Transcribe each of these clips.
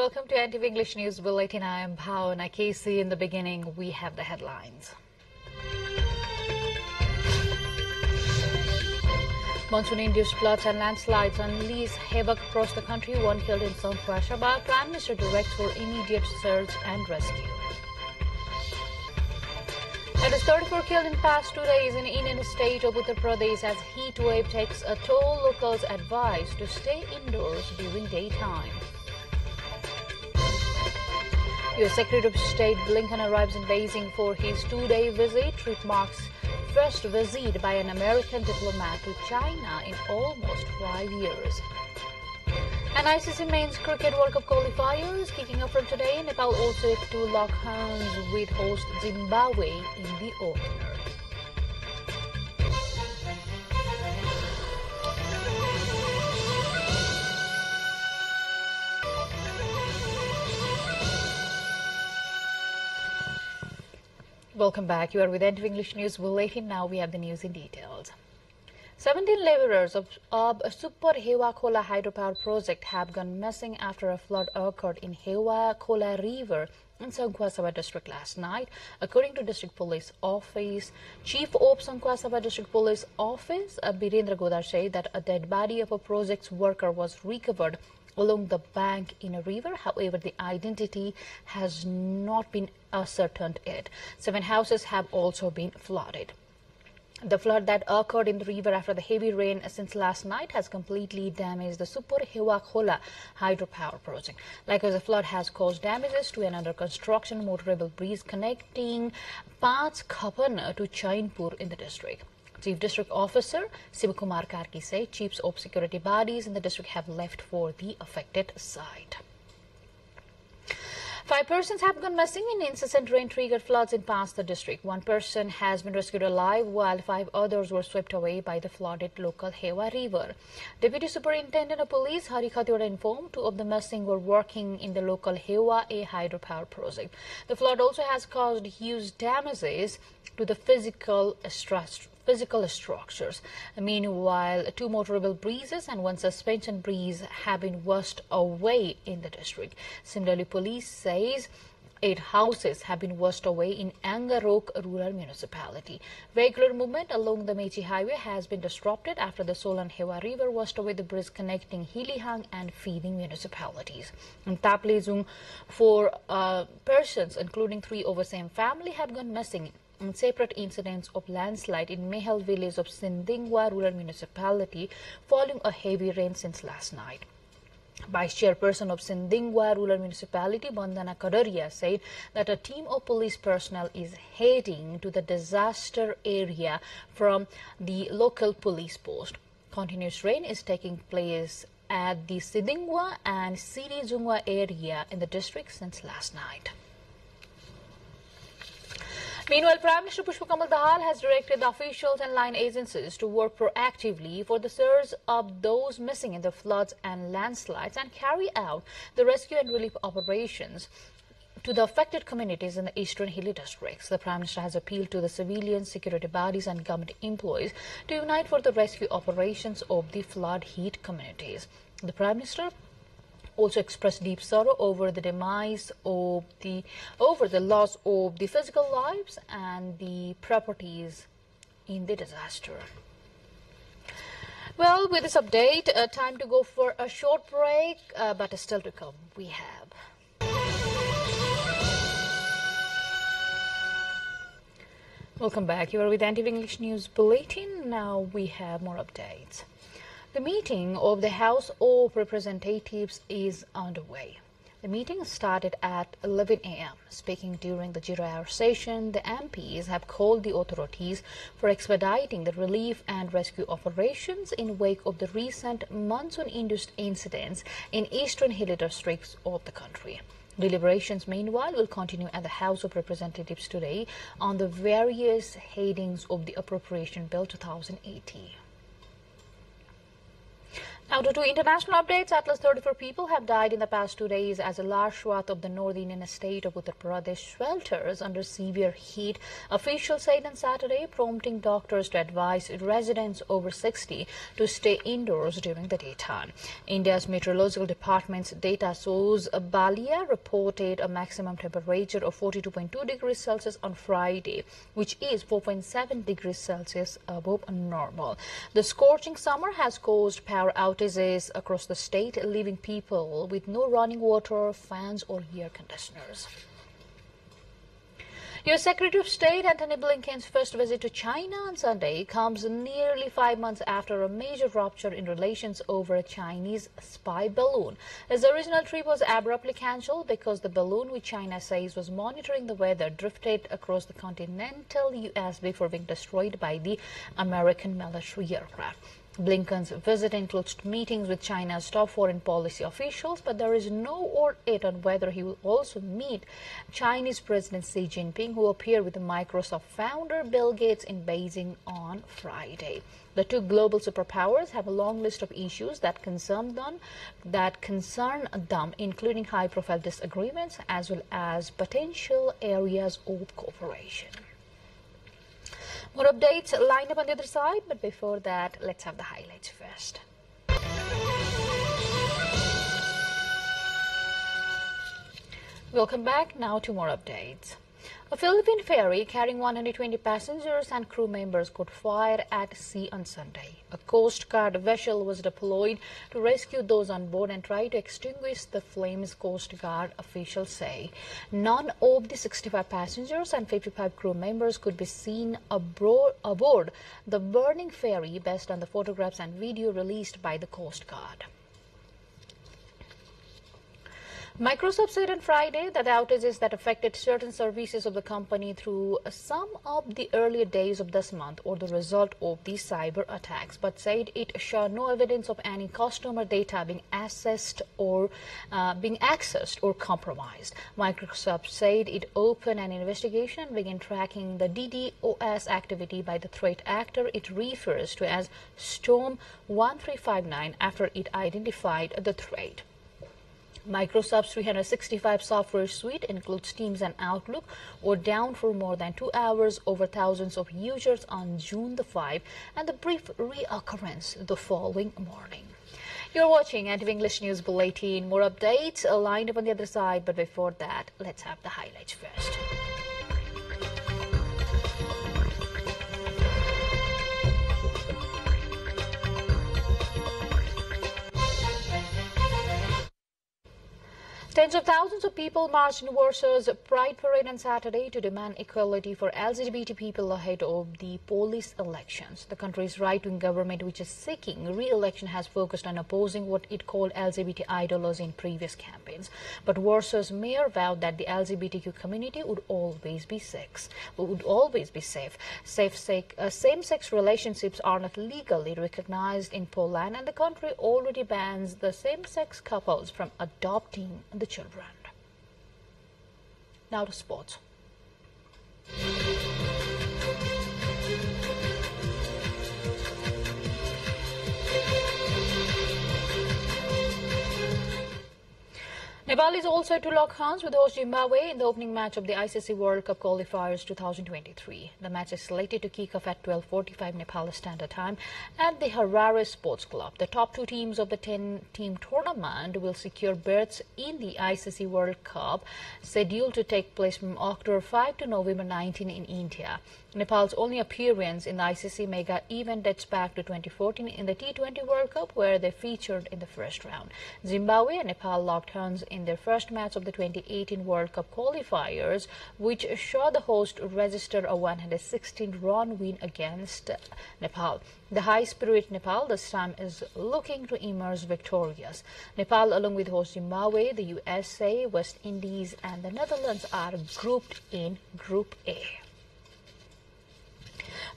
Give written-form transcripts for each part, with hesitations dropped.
welcome to NTV English News Bulletin. I am Bhavana Casey. In the beginning, we have the headlines. Monsoon-induced floods and landslides unleash havoc across the country. 1 killed in South Prashaba. Prime Minister directs for immediate search and rescue. There is 34 killed in past 2 days in Indian state of Uttar Pradesh as heat wave takes a toll. Locals advised to stay indoors during daytime. U.S. Secretary of State Blinken arrives in Beijing for his 2-day visit. Trip marks first visit by an American diplomat to China in almost 5 years. And ICC Men's Cricket World Cup qualifiers kicking off from today. Nepal also yet to lock horns with host Zimbabwe in the opener. Welcome back. You are with NTV English News Bulletin. Now we have the news in details. 17 laborers of Super Hewa Khola hydropower project have gone missing after a flood occurred in Hewa Khola River in Sangkhwa district last night. According to District Police Office, Chief of Sangkhwa District Police Office, Birendra Godar, said that a dead body of a project's worker was recovered along the bank in a river. However, the identity has not been ascertained yet. 7 houses have also been flooded. The flood that occurred in the river after the heavy rain since last night has completely damaged the Super Hewa Khola hydropower project. Likewise, the flood has caused damages to an under-construction motorable bridge connecting Panch Khapan to Chainpur in the district. Chief District Officer Sivakumar Karki said chiefs of security bodies in the district have left for the affected site. 5 persons have gone missing in incessant rain-triggered floods in Panch district. 1 person has been rescued alive, while 5 others were swept away by the flooded local Hewa River. Deputy Superintendent of Police Hari Khatioda informed 2 of the missing were working in the local Hewa A hydropower project. The flood also has caused huge damages to the physical structures. Meanwhile, 2 motorable bridges and 1 suspension bridge have been washed away in the district. Similarly, police says 8 houses have been washed away in Angarok rural municipality. Vehicular movement along the Mechi highway has been disrupted after the Solan Hewa River washed away the bridge connecting Hilihang and feeding municipalities. In Taplejung, 4 persons, including 3 of the same family, have gone missing in separate incidents of landslide in Mehal village of Sindingwa rural municipality following a heavy rain since last night. Vice Chairperson of Sindingwa rural municipality, Bandana Kadaria, said that a team of police personnel is heading to the disaster area from the local police post. Continuous rain is taking place at the Sindingwa and Siri Jungwa area in the district since last night. Meanwhile, Prime Minister Pushpa Kamal Dahal has directed the officials and line agencies to work proactively for the search of those missing in the floods and landslides and carry out the rescue and relief operations to the affected communities in the eastern hilly districts. The Prime Minister has appealed to the civilian security bodies and government employees to unite for the rescue operations of the flood-hit communities. The Prime Minister also expressed deep sorrow over the demise of the loss of the physical lives and the properties in the disaster. Well, with this update, time to go for a short break, but still to come we have. Welcome back. You are with NTV English News Bulletin. Now we have more updates. The meeting of the House of Representatives is underway. The meeting started at 11 a.m. Speaking during the 0-hour session, the MPs have called the authorities for expediting the relief and rescue operations in wake of the recent monsoon-induced incidents in eastern hilly districts of the country. Deliberations, meanwhile, will continue at the House of Representatives today on the various headings of the Appropriation Bill 2018. Now to international updates, at least 34 people have died in the past 2 days as a large swath of the North Indian state of Uttar Pradesh swelters under severe heat, officials said on Saturday, prompting doctors to advise residents over 60 to stay indoors during the daytime. India's Meteorological Department's data shows Balia reported a maximum temperature of 42.2 degrees Celsius on Friday, which is 4.7 degrees Celsius above normal. The scorching summer has caused power outages across the state, leaving people with no running water, fans or air conditioners. U.S. Secretary of State Antony Blinken's first visit to China on Sunday comes nearly 5 months after a major rupture in relations over a Chinese spy balloon. His original trip was abruptly cancelled because the balloon, which China says was monitoring the weather, drifted across the continental U.S. before being destroyed by the American military aircraft. Blinken's visit includes meetings with China's top foreign policy officials, but there is no word yet on whether he will also meet Chinese President Xi Jinping, who appeared with Microsoft founder Bill Gates in Beijing on Friday. The two global superpowers have a long list of issues that concern them, including high-profile disagreements as well as potential areas of cooperation. More updates lined up on the other side, but before that, let's have the highlights first. Welcome back. Now to more updates. A Philippine ferry carrying 120 passengers and crew members caught fire at sea on Sunday. A Coast Guard vessel was deployed to rescue those on board and try to extinguish the flames, Coast Guard officials say. None of the 65 passengers and 55 crew members could be seen aboard the burning ferry based on the photographs and video released by the Coast Guard. Microsoft said on Friday that outages that affected certain services of the company through some of the earlier days of this month or the result of these cyber attacks, but said it showed no evidence of any customer data being accessed or compromised. Microsoft said it opened an investigation and began tracking the DDoS activity by the threat actor it refers to as Storm 1359 after it identified the threat. Microsoft's 365 software suite includes Teams and Outlook were down for more than 2 hours over thousands of users on June the 5th and a brief reoccurrence the following morning. You're watching NTV English News Bulletin. More updates lined up on the other side, but before that, let's have the highlights first. Tens of thousands of people marched in Warsaw's Pride Parade on Saturday to demand equality for LGBT people ahead of the police elections. The country's right-wing government, which is seeking re-election, has focused on opposing what it called LGBT ideology in previous campaigns. But Warsaw's mayor vowed that the LGBTQ community would always be safe. Same-sex relationships are not legally recognized in Poland, and the country already bans the same-sex couples from adopting the children. Now to sports. Nepal is also to lock hands with host Zimbabwe in the opening match of the ICC World Cup qualifiers 2023. The match is slated to kick off at 12:45 Nepal Standard Time at the Harare Sports Club. The top two teams of the 10-team tournament will secure berths in the ICC World Cup, scheduled to take place from October 5 to November 19 in India. Nepal's only appearance in the ICC mega event dates back to 2014 in the T20 World Cup, where they featured in the first round. Zimbabwe and Nepal locked hands in their first match of the 2018 World Cup qualifiers, which saw the host register a 116-run win against Nepal. The high-spirit Nepal this time is looking to emerge victorious. Nepal, along with host Zimbabwe, the USA, West Indies and the Netherlands, are grouped in Group A.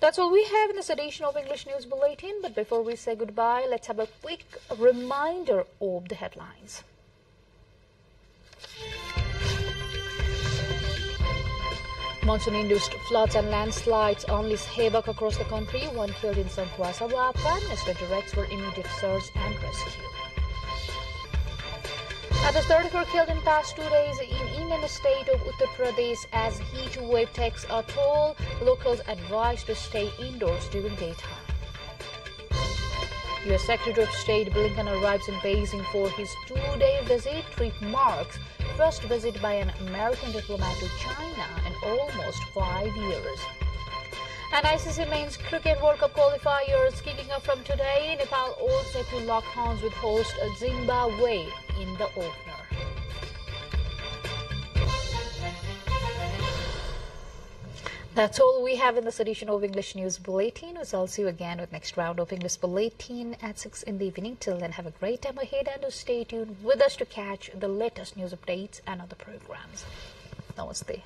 That's all we have in this edition of English News Bulletin. But before we say goodbye, let's have a quick reminder of the headlines. Monsoon-induced floods and landslides unleash havoc across the country. One killed in Sankhuasa. Prime Minister directs for immediate search and rescue. Others 34 killed in past 2 days in Indian state of Uttar Pradesh as heat wave takes a toll. Locals advised to stay indoors during daytime. U.S. Secretary of State Blinken arrives in Beijing for his 2-day visit. Trip marks first visit by an American diplomat to China in almost 5 years. And ICC Men's Cricket World Cup qualifiers kicking off from today. Nepal all set to lock horns with host Zimbabwe in the opener. That's all we have in this edition of English News Bulletin. I'll see you again with next round of English Bulletin at 6 in the evening. Till then, have a great time ahead and stay tuned with us to catch the latest news updates and other programs. Namaste.